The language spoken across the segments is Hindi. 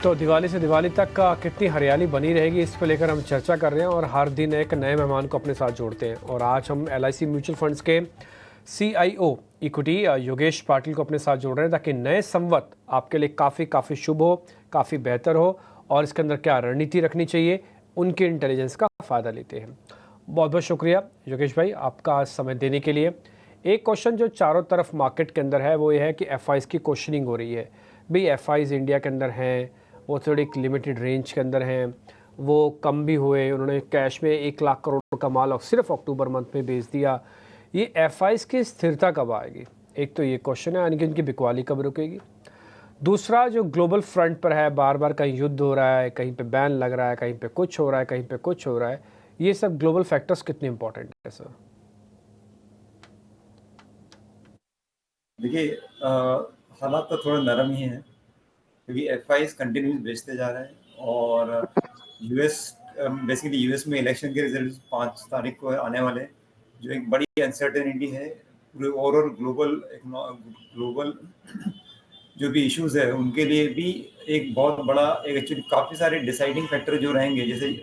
तो दिवाली से दिवाली तक का कितनी हरियाली बनी रहेगी, इसको लेकर हम चर्चा कर रहे हैं और हर दिन एक नए मेहमान को अपने साथ जोड़ते हैं। और आज हम LIC म्यूचुअल फंड्स के CIO इक्विटी योगेश पाटिल को अपने साथ जोड़ रहे हैं ताकि नए संवत आपके लिए काफ़ी शुभ हो, काफ़ी बेहतर हो और इसके अंदर क्या रणनीति रखनी चाहिए, उनके इंटेलिजेंस का फ़ायदा लेते हैं। बहुत बहुत शुक्रिया योगेश भाई आपका समय देने के लिए। एक क्वेश्चन जो चारों तरफ मार्केट के अंदर है वो ये है कि FIs की क्वेश्चनिंग हो रही है। भाई FIs इंडिया के अंदर हैं, वो थोड़ी एक लिमिटेड रेंज के अंदर हैं, वो कम भी हुए, उन्होंने कैश में 1 लाख करोड़ का माल सिर्फ अक्टूबर मंथ में बेच दिया। ये FIs की स्थिरता कब आएगी? एक तो ये क्वेश्चन है, यानी कि उनकी बिकवाली कब रुकेगी। दूसरा जो ग्लोबल फ्रंट पर है, बार बार कहीं युद्ध हो रहा है, कहीं पे बैन लग रहा है, कहीं पे कुछ हो रहा है, कहीं पे कुछ हो रहा है, ये सब ग्लोबल फैक्टर्स कितने इंपॉर्टेंट है सर? देखिए, हालात तो थोड़ा नरम ही है क्योंकि FIs कंटिन्यूस बेचते जा रहे हैं और यूएस बेसिकली यूएस में इलेक्शन के रिजल्ट 5 तारीख को आने वाले हैं, जो एक बड़ी अनसर्टेनिटी है पूरे ओवरऑल ग्लोबल जो भी इश्यूज है उनके लिए भी। एक बहुत बड़ा एक एक्चुअली काफ़ी सारे डिसाइडिंग फैक्टर जो रहेंगे, जैसे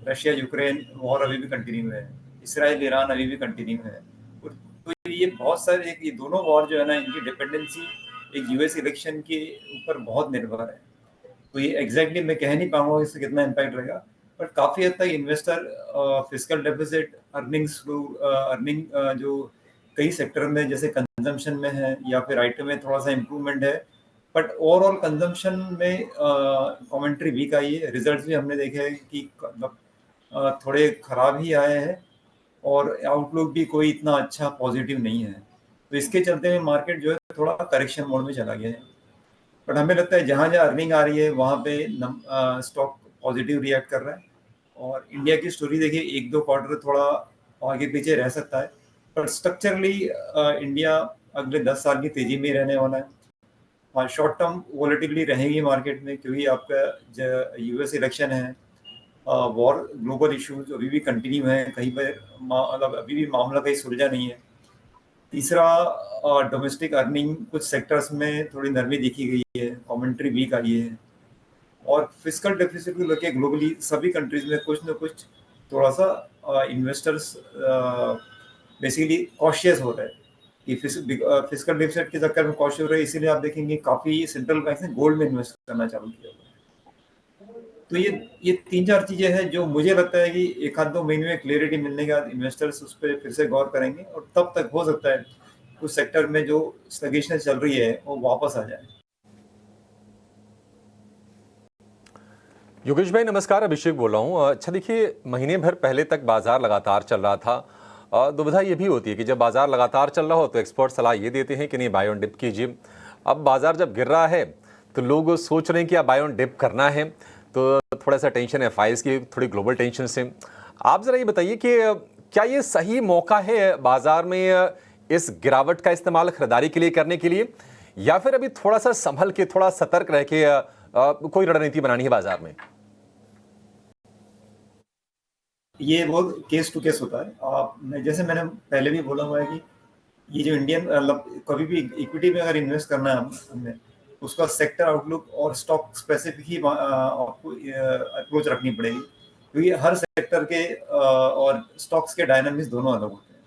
रशिया यूक्रेन वॉर अभी भी कंटिन्यू है, इसराइल ईरान अभी भी कंटिन्यू है। और तो ये बहुत सारे ये दोनों वॉर जो है ना, इनकी डिपेंडेंसी एक यूएस इलेक्शन के ऊपर बहुत निर्भर है। तो ये एग्जैक्टली मैं कह नहीं पाऊंगा इससे कितना इम्पैक्ट रहेगा, बट काफ़ी हद तक इन्वेस्टर फिस्कल डेफिसिट अर्निंग जो कई सेक्टर में जैसे कंजम्पशन में है या फिर आइटम में थोड़ा सा इम्प्रूवमेंट है, बट ओवरऑल कंजम्पशन में कमेंट्री वीक आई है। रिजल्ट्स भी हमने देखे हैं कि मतलब थोड़े खराब ही आए हैं और आउटलुक भी कोई इतना अच्छा पॉजिटिव नहीं है। तो इसके चलते हुए मार्केट जो है थोड़ा करेक्शन मोड में चला गया है। बट हमें लगता है जहाँ जहाँ अर्निंग आ रही है वहाँ पे स्टॉक पॉजिटिव रिएक्ट कर रहा है। और इंडिया की स्टोरी देखिए, 1-2 क्वार्टर थोड़ा आगे पीछे रह सकता है, पर स्ट्रक्चरली इंडिया अगले 10 साल की तेजी में ही रहने वाला है। हाँ, शॉर्ट टर्म वॉलेटिलिटी रहेगी मार्केट में क्योंकि आपका यूएस इलेक्शन है, वॉर ग्लोबल इश्यूज अभी भी कंटिन्यू है, कहीं पर मतलब अभी भी मामला कहीं सुलझा नहीं है। तीसरा, डोमेस्टिक अर्निंग कुछ सेक्टर्स में थोड़ी नरमी देखी गई है, कमेंट्री वीक आई है। और फिस्कल डेफिसिट को लेकर ग्लोबली सभी कंट्रीज में कुछ ना कुछ थोड़ा सा इन्वेस्टर्स बेसिकली कॉशियस हो रहे हैं कि फिस्कल डेफिसिट के चक्कर में कॉशियस हो रहे हैं। इसीलिए आप देखेंगे काफ़ी सेंट्रल बैंक ने गोल्ड में इन्वेस्ट करना चालू किया हुआ है। तो ये 3-4 चीज़ें हैं जो मुझे लगता है कि 1-2 महीने में क्लियरिटी मिलने के बाद इन्वेस्टर्स उस पर फिर से गौर करेंगे और तब तक हो सकता है उस सेक्टर में जो स्लगिशनेस चल रही है वो वापस आ जाए। योगेश भाई नमस्कार, अभिषेक बोल रहा हूँ। अच्छा देखिए, महीने भर पहले तक बाजार लगातार चल रहा था। दुविधा ये भी होती है कि जब बाजार लगातार चल रहा हो तो एक्सपर्ट सलाह ये देते हैं कि नहीं बाय ऑन डिप कीजिए। अब बाजार जब गिर रहा है तो लोग सोच रहे हैं कि अब बाय ऑन डिप करना है, तो थोड़ा सा टेंशन है FIs की, थोड़ी ग्लोबल टेंशन से। आप ज़रा ये बताइए कि क्या ये सही मौका है बाजार में इस गिरावट का इस्तेमाल खरीदारी के लिए करने के लिए, या फिर अभी थोड़ा सा संभल के थोड़ा सतर्क रह के कोई रणनीति बनानी है बाजार में? ये बहुत केस टू केस होता है। जैसे मैंने पहले भी बोला हुआ है कि ये जो इंडियन मतलब कभी भी इक्विटी में अगर इन्वेस्ट करना है हमने, उसका सेक्टर आउटलुक और स्टॉक स्पेसिफिक ही आपको अप्रोच रखनी पड़ेगी क्योंकि हर सेक्टर के और स्टॉक्स के डायनामिक्स दोनों अलग होते हैं।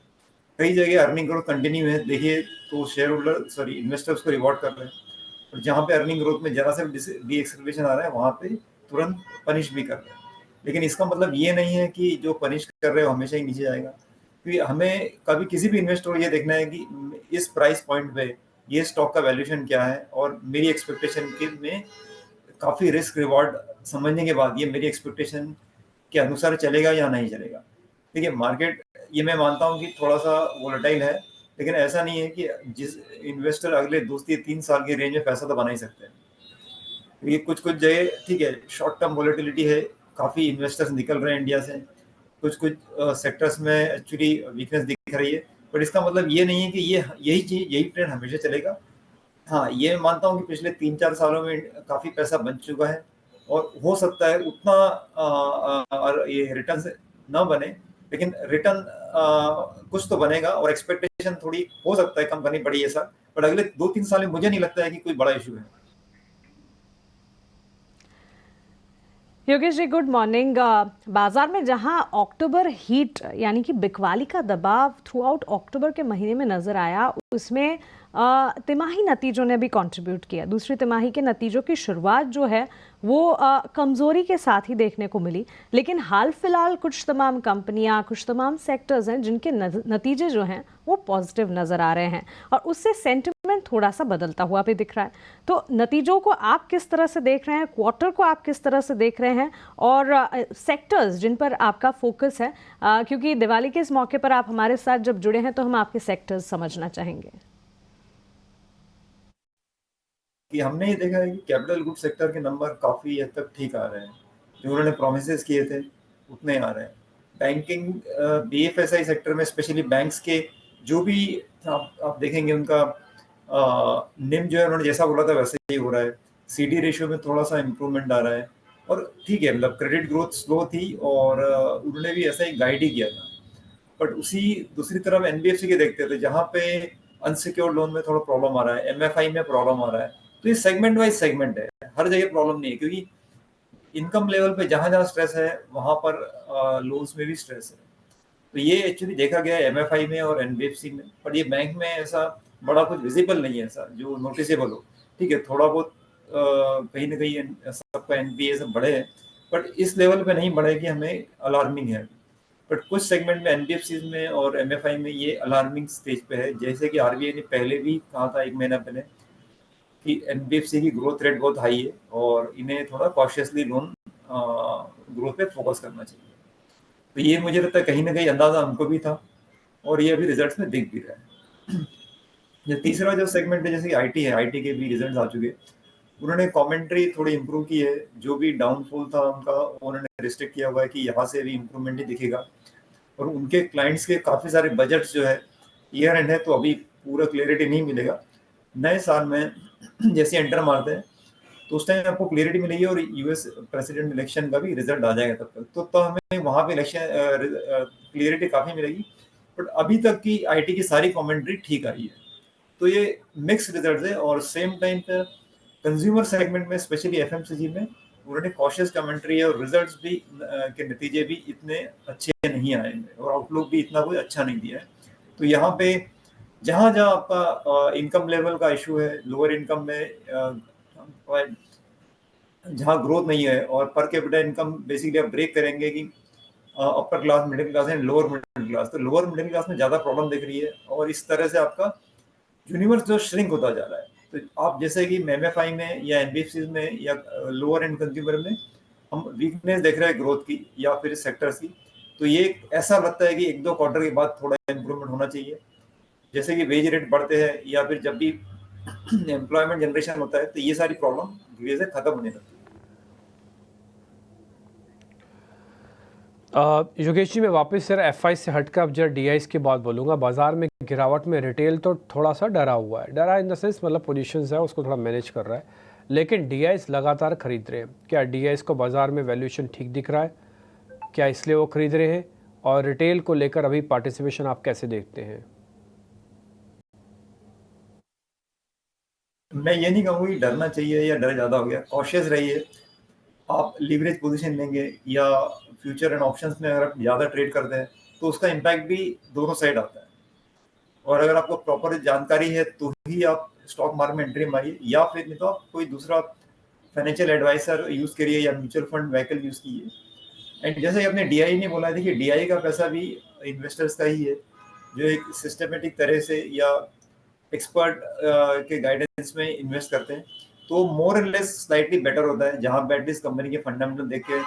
कई जगह अर्निंग ग्रोथ कंटिन्यू है, देखिए तो शेयर होल्डर सॉरी इन्वेस्टर्स को रिवॉर्ड कर रहे हैं, और जहाँ पे अर्निंग ग्रोथ में जरा सा डी एक्सेलरेशन आ रहा है वहाँ पे तुरंत पनिश भी कर रहे हैं। लेकिन इसका मतलब ये नहीं है कि जो पनिश कर रहे हो हमेशा ही नीचे जाएगा, क्योंकि हमें कभी किसी भी इन्वेस्टर को ये देखना है कि इस प्राइस पॉइंट पे ये स्टॉक का वैल्यूएशन क्या है और मेरी एक्सपेक्टेशन के में काफ़ी रिस्क रिवॉर्ड समझने के बाद ये मेरी एक्सपेक्टेशन के अनुसार चलेगा या नहीं चलेगा। देखिए मार्केट, ये मैं मानता हूँ कि थोड़ा सा वोलेटाइल है, लेकिन ऐसा नहीं है कि जिस इन्वेस्टर अगले 2 से 3 साल की रेंज में पैसा तो बना ही सकते हैं। ये कुछ कुछ जगह ठीक है, शॉर्ट टर्म वोलेटिलिटी है, काफ़ी इन्वेस्टर्स निकल रहे हैं इंडिया से, कुछ कुछ सेक्टर्स में एक्चुअली वीकनेस दिख रही है, बट इसका मतलब ये नहीं है कि यही ट्रेंड हमेशा चलेगा। हाँ, ये मानता हूँ कि पिछले 3-4 सालों में काफ़ी पैसा बन चुका है और हो सकता है उतना और ये रिटर्न ना बने, लेकिन रिटर्न कुछ तो बनेगा और एक्सपेक्टेशन थोड़ी हो सकता है कंपनी बड़ी ऐसा, बट अगले 2-3 साल में मुझे नहीं लगता है कि कोई बड़ा इशू है। Yogesh ji good morning. बाजार में जहां अक्टूबर हीट यानी कि बिकवाली का दबाव थ्रू आउट अक्टूबर के महीने में नजर आया, उसमें तिमाही नतीजों ने भी कंट्रीब्यूट किया। दूसरी तिमाही के नतीजों की शुरुआत जो है वो कमज़ोरी के साथ ही देखने को मिली, लेकिन हाल फिलहाल कुछ तमाम कंपनियां, कुछ तमाम सेक्टर्स हैं जिनके नतीजे जो हैं वो पॉजिटिव नज़र आ रहे हैं और उससे सेंटिमेंट थोड़ा सा बदलता हुआ भी दिख रहा है। तो नतीजों को आप किस तरह से देख रहे हैं, क्वार्टर को आप किस तरह से देख रहे हैं, और सेक्टर्स जिन पर आपका फोकस है, क्योंकि दिवाली के इस मौके पर आप हमारे साथ जब जुड़े हैं तो हम आपके सेक्टर्स समझना चाहेंगे। कि हमने ये देखा है कि कैपिटल गुड सेक्टर के नंबर काफ़ी हद तक ठीक आ रहे हैं, जो उन्होंने प्रोमिसेस किए थे उतने आ रहे हैं। बैंकिंग बीएफएसआई सेक्टर में स्पेशली बैंक्स के जो भी आप देखेंगे उनका निम जो है उन्होंने जैसा बोला था वैसे ही हो रहा है। सीडी रेशियो में थोड़ा सा इम्प्रूवमेंट आ रहा है और ठीक है, मतलब क्रेडिट ग्रोथ स्लो थी और उन्होंने भी ऐसा ही गाइड ही किया था। बट उसी दूसरी तरफ एनबीएफसी के देखते थे जहाँ पे अनसिक्योर्ड लोन में थोड़ा प्रॉब्लम आ रहा है, एमएफआई में प्रॉब्लम आ रहा है। तो ये सेगमेंट वाइज सेगमेंट है, हर जगह प्रॉब्लम नहीं है, क्योंकि इनकम लेवल पे जहां जहां स्ट्रेस है वहां पर लोन्स में भी स्ट्रेस है। तो ये एक्चुअली देखा गया है एमएफआई में और एनबीएफसी में, पर ये बैंक में ऐसा बड़ा कुछ विजिबल नहीं है ऐसा जो नोटिसेबल हो। ठीक है, थोड़ा बहुत कहीं ना कहीं सबका एनपीए सब बढ़े हैं, बट इस लेवल पे नहीं बढ़े कि हमें अलार्मिंग है। बट कुछ सेगमेंट में एनबीएफसी में और एमएफआई में ये अलार्मिंग स्टेज पे है। जैसे कि आरबीआई ने पहले भी कहा था 1 महीना पहले कि एनबीएफसी की ग्रोथ रेट बहुत हाई है और इन्हें थोड़ा कॉशियसली लोन ग्रोथ पे फोकस करना चाहिए। तो ये मुझे लगता है कहीं ना कहीं अंदाजा हमको भी था और ये अभी रिजल्ट्स में दिख भी रहा है। ये तीसरा जो सेगमेंट है जैसे कि आईटी है, आईटी के भी रिजल्ट्स आ चुके। उन्होंने कमेंट्री थोड़ी इंप्रूव की है, जो भी डाउनफॉल था उनका उन्होंने रिस्ट्रिक्ट किया हुआ है कि यहाँ से भी इम्प्रूवमेंट ही दिखेगा। और उनके क्लाइंट्स के काफ़ी सारे बजट्स जो है ईयर एंड है, तो अभी पूरा क्लियरिटी नहीं मिलेगा। नए साल में जैसे एंटर मारते हैं तो उस टाइम आपको क्लियरिटी मिलेगी और यूएस प्रेसिडेंट इलेक्शन का भी रिजल्ट आ जाएगा तब तक, तो हमें वहाँ पे इलेक्शन क्लियरिटी काफ़ी मिलेगी। बट अभी तक की आईटी की सारी कमेंट्री ठीक आई है, तो ये मिक्स रिजल्ट है। और सेम टाइम पे कंज्यूमर सेगमेंट में स्पेशली एफएमसीजी में उन्होंने कॉशियस कमेंट्री है और रिजल्ट्स भी के नतीजे भी इतने अच्छे नहीं आए हैं और आउटलुक भी इतना कोई अच्छा नहीं दिया है। तो यहाँ पे जहाँ जहाँ आपका इनकम लेवल का इशू है, लोअर इनकम में जहाँ ग्रोथ नहीं है और पर कैपिटा इनकम बेसिकली आप ब्रेक करेंगे कि upper class, middle class and lower middle class, तो लोअर मिडिल क्लास में ज़्यादा प्रॉब्लम दिख रही है और इस तरह से आपका यूनिवर्स जो श्रिंक होता जा रहा है। तो आप जैसे कि एमएफआई में या एनबीएफसी में या लोअर एंड कंज्यूमर में हम वीकनेस देख रहे हैं ग्रोथ की या फिर सेक्टर्स की, तो ये ऐसा लगता है कि 1-2 क्वार्टर के बाद थोड़ा इम्प्रूवमेंट होना चाहिए। जैसे कि वेज रेट बढ़ते हैं या फिर जब भी एम्प्लॉयमेंट जनरेशन होता है तो ये सारी प्रॉब्लम धीरे से खत्म होने लगती है। योगेश जी, मैं वापस सर एफआई से हटकर अब जरा डीआईस की बात बोलूँगा। बाजार में गिरावट में रिटेल तो थोड़ा सा डरा हुआ है, डरा इन द सेंस मतलब पोजीशंस है उसको थोड़ा मैनेज कर रहा है, लेकिन डीआईस लगातार खरीद रहे हैं। क्या डीआईस को बाजार में वैल्यूएशन ठीक दिख रहा है? क्या इसलिए वो खरीद रहे हैं? और रिटेल को लेकर अभी पार्टिसिपेशन आप कैसे देखते हैं? मैं ये नहीं कहूँगा कि डरना चाहिए या डर ज़्यादा हो गया, कॉशियस रहिए। आप लीवरेज पोजीशन लेंगे या फ्यूचर एंड ऑप्शंस में अगर आप ज़्यादा ट्रेड करते हैं तो उसका इम्पैक्ट भी दोनों साइड आता है। और अगर आपको प्रॉपर जानकारी है तो ही आप स्टॉक मार्केट में एंट्री मारिए, या फिर नहीं तो आप कोई दूसरा फाइनेंशियल एडवाइसर यूज़ करिए या म्यूचुअल फंड व्हीकल यूज़ कीजिए। एंड जैसे आपने डीआई नहीं बोला, देखिए डीआई का पैसा भी इन्वेस्टर्स का ही है, जो एक सिस्टमेटिक तरह से या एक्सपर्ट के गाइडेंस में इन्वेस्ट करते हैं, तो more and less slightly better होता है जहां एटलीस्ट कंपनी के फंडामेंटल देख के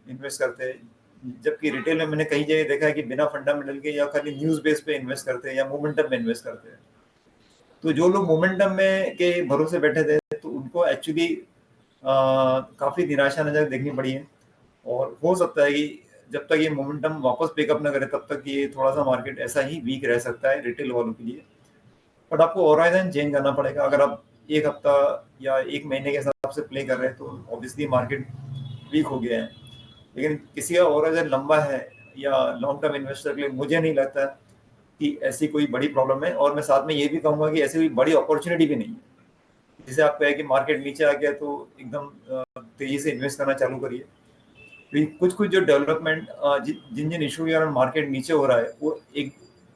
इन्वेस्ट करते हैं। जबकि रिटेल में मैंने कई जगह देखा है कि बिना फंडामेंटल के या खाली न्यूज बेस पे इन्वेस्ट करते हैं या मोमेंटम में इन्वेस्ट करते हैं। तो जो लोग मोमेंटम में के भरोसे बैठे थे तो उनको एक्चुअली काफी निराशा नजर देखनी पड़ी है। और हो सकता है कि जब तक ये मोमेंटम वापस पिकअप ना करे तब तक ये थोड़ा सा मार्केट ऐसा ही वीक रह सकता है रिटेल वालों के लिए। बट आपको होराइजन चेंज करना पड़ेगा। अगर आप एक हफ्ता या एक महीने के हिसाब से प्ले कर रहे हैं तो ऑब्वियसली मार्केट वीक हो गया है, लेकिन किसी का होराइजन लंबा है या लॉन्ग टर्म इन्वेस्टर के लिए मुझे नहीं लगता कि ऐसी कोई बड़ी प्रॉब्लम है। और मैं साथ में ये भी कहूँगा कि ऐसी कोई बड़ी अपॉर्चुनिटी भी नहीं है। जैसे आप कहे कि मार्केट नीचे आ गया तो एकदम तेजी से इन्वेस्ट करना चालू करिए, कुछ कुछ जो डेवलपमेंट जिन जिन इशू के कारण मार्केट नीचे हो रहा है वो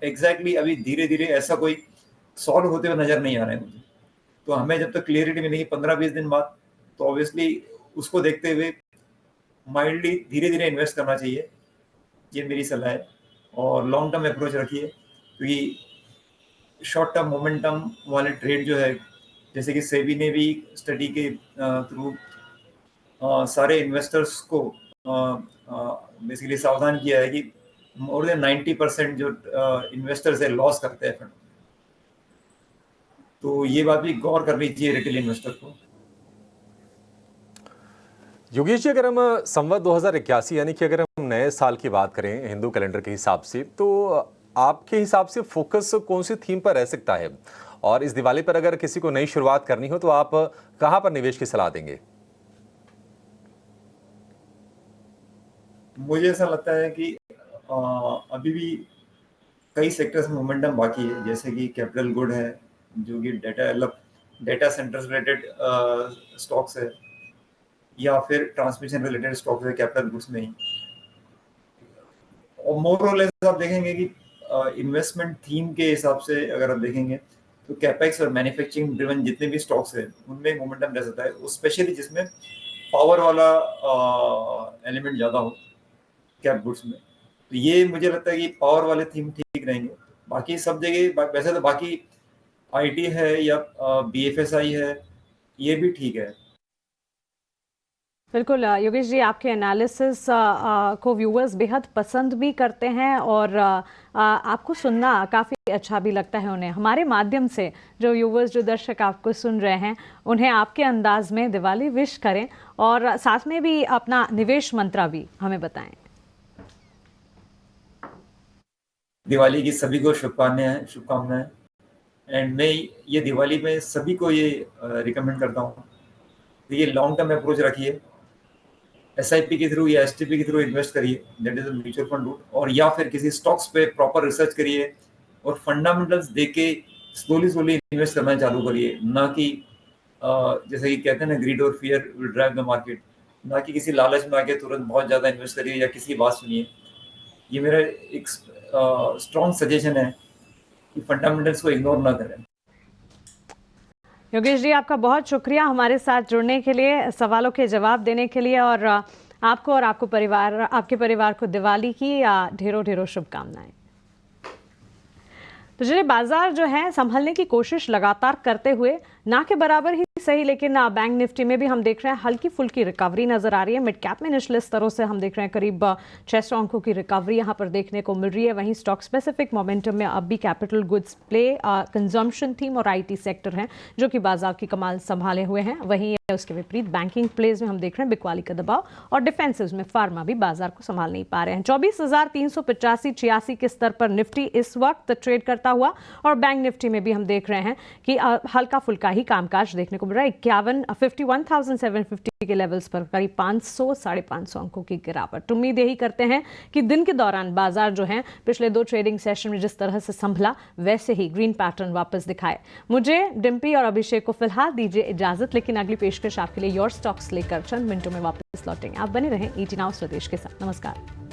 एग्जैक्टली अभी धीरे धीरे ऐसा कोई सॉल्व होते हुए नजर नहीं आ रहा है मुझे। तो हमें जब तक क्लियरिटी मिलेगी 15-20 दिन बाद, तो ऑब्वियसली उसको देखते हुए माइल्डली धीरे धीरे इन्वेस्ट करना चाहिए, ये मेरी सलाह है। और लॉन्ग टर्म अप्रोच रखिए, क्योंकि शॉर्ट टर्म मोमेंटम वाले ट्रेड जो है, जैसे कि सेबी ने भी स्टडी के थ्रू सारे इन्वेस्टर्स को बेसिकली सावधान किया है कि मोर देन 90% जो इन्वेस्टर्स है लॉस करते हैं फंड। तो ये बात भी गौर करनी चाहिए रिटेल इन्वेस्टर को। योगेश जी, अगर हम संवत 2081 यानी कि अगर हम नए साल की बात करें हिंदू कैलेंडर के हिसाब से, तो आपके हिसाब से फोकस कौन सी थीम पर रह सकता है? और इस दिवाली पर अगर किसी को नई शुरुआत करनी हो तो आप कहां पर निवेश की सलाह देंगे? मुझे ऐसा लगता है कि अभी भी कई सेक्टर्स में मोमेंटम बाकी है, जैसे कि कैपिटल गुड है, जो कि डेटा सेंटर्स रिलेटेड स्टॉक्स है, या फिर ट्रांसमिशन रिलेटेड स्टॉक्स है कैपिटल गुड्स में ही। और मोर और लेस आप देखेंगे कि इन्वेस्टमेंट थीम के हिसाब से अगर आप देखेंगे तो कैपेक्स और मैन्युफैक्चरिंग ड्रिवन जितने भी स्टॉक्स है उनमें मोमेंटम रह सकता है, स्पेशली जिसमें पावर वाला एलिमेंट ज़्यादा हो कैप गुड्स में। तो ये मुझे लगता है कि पावर वाले थीम ठीक रहेंगे। बाकी सब जगह वैसे तो बाकी आईटी है या बीएफएसआई है, ये भी ठीक है। बिल्कुल योगेश जी, आपके एनालिसिस को व्यूअर्स बेहद पसंद भी करते हैं और आपको सुनना काफ़ी अच्छा भी लगता है उन्हें। हमारे माध्यम से जो व्यूअर्स, जो दर्शक आपको सुन रहे हैं, उन्हें आपके अंदाज में दिवाली विश करें और साथ में भी अपना निवेश मंत्रा भी हमें बताएं। दिवाली की सभी को शुभकामनाएं। एंड मैं ये दिवाली में सभी को ये रिकमेंड करता हूँ, तो ये लॉन्ग टर्म अप्रोच रखिए, एसआईपी के थ्रू या एसटीपी के थ्रू इन्वेस्ट करिए, that is a mutual fund route, और या फिर किसी स्टॉक्स पे प्रॉपर रिसर्च करिए और फंडामेंटल्स देख के स्लोली इन्वेस्ट करना चालू करिए, ना कि जैसे कि कहते हैं ना, ग्रीड और fear will drive the market, ना कि किसी लालच में आके तुरंत बहुत ज़्यादा इन्वेस्ट करिए या किसी बात सुनिए। ये मेरा एक स्ट्रॉन्ग सजेशन है कि फंडामेंटल्स को इग्नोर ना करें। योगेश जी, आपका बहुत शुक्रिया हमारे साथ जुड़ने के लिए, सवालों के जवाब देने के लिए, और आपको और आपके परिवार को दिवाली की ढेरों ढेरों शुभकामनाएं। तो चलिए, बाजार जो है संभलने की कोशिश लगातार करते हुए, ना के बराबर ही सही, लेकिन बैंक निफ्टी में भी हम देख रहे हैं हल्की फुल्की रिकवरी नजर आ रही है। मिड कैप में निचले स्तरों से हम देख रहे हैं करीब 600 अंकों की रिकवरी यहां पर देखने को मिल रही है। वहीं स्टॉक स्पेसिफिक मोमेंटम में अब भी capital goods play, consumption theme और आईटी सेक्टर हैं जो कि बाजार की कमाल संभाले हुए हैं। वहीं उसके विपरीत बैंकिंग प्लेज में हम देख रहे हैं बिकवाली का दबाव, और डिफेंसिव में फार्मा भी बाजार को संभाल नहीं पा रहे हैं। 24,385-86 के स्तर पर निफ्टी इस वक्त ट्रेड करता हुआ, और बैंक निफ्टी में भी हम देख रहे हैं कि हल्का फुल्का ही कामकाज देखने को मिल रहा है। 51,750 के लेवल्स पर करीब 500-550 अंकों की गिरावट। उम्मीद यही करते हैं कि दिन के दौरान बाजार जो है पिछले 2 ट्रेडिंग सेशन में जिस तरह से संभला, वैसे ही ग्रीन पैटर्न वापस दिखाए। मुझे, डिम्पी और अभिषेक को फिलहाल दीजिए इजाजत, लेकिन अगली पेशकश आपके लिए योर स्टॉक्स लेकर चंद मिनटों में वापस लौटेंगे। आप बने रहें ET Now स्वदेश के साथ। नमस्कार।